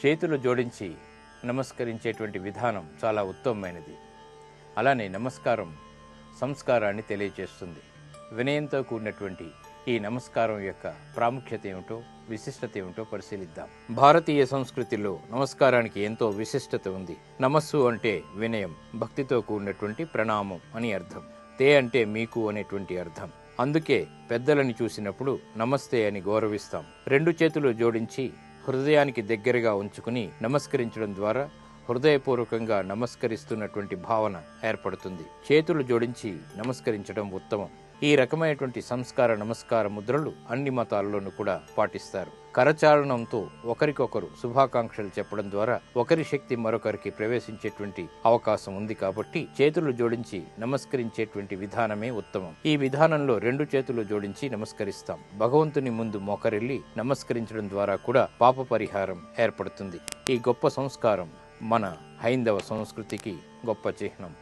చేతులు జోడించి నమస్కరించేటువంటి విధానం చాలా ఉత్తమమైనది. అలానే నమస్కారం సంస్కారాన్ని తెలియజేస్తుంది. వినయంతో కూడినటువంటి ఈ నమస్కారం యొక్క ప్రాముఖ్యత ఏమిటో, విశిష్టత ఏమిటో పరిశీలిద్దాం. భారతీయ సంస్కృతిలో నమస్కారానికి ఎంతో విశిష్టత ఉంది. నమస్సు అంటే వినయం, భక్తితో కూడినటువంటి ప్రణామం అని అర్థం. తే అంటే మీకు అనేటువంటి అర్థం. అందుకే పెద్దలని చూసినప్పుడు నమస్తే అని గౌరవిస్తాం. రెండు చేతులు జోడించి హృదయానికి దగ్గరగా ఉంచుకుని నమస్కరించడం ద్వారా హృదయపూర్వకంగా నమస్కరిస్తున్నటువంటి భావన ఏర్పడుతుంది. చేతులు జోడించి నమస్కరించడం ఉత్తమం. ఈ రకమైనటువంటి నమస్కార ముద్రలు అన్ని మతాల్లోనూ కూడా పాటిస్తారు. కరచాలనంతో ఒకరికొకరు శుభాకాంక్షలు చెప్పడం ద్వారా ఒకరి శక్తి మరొకరికి ప్రవేశించేటువంటి అవకాశం ఉంది. కాబట్టి చేతులు జోడించి నమస్కరించేటువంటి విధానమే ఉత్తమం. ఈ విధానంలో రెండు చేతులు జోడించి నమస్కరిస్తాం. భగవంతుని ముందు మోకరిల్లి నమస్కరించడం ద్వారా కూడా పాప పరిహారం ఏర్పడుతుంది. ఈ గొప్ప సంస్కారం మన హైందవ సంస్కృతికి గొప్ప చిహ్నం.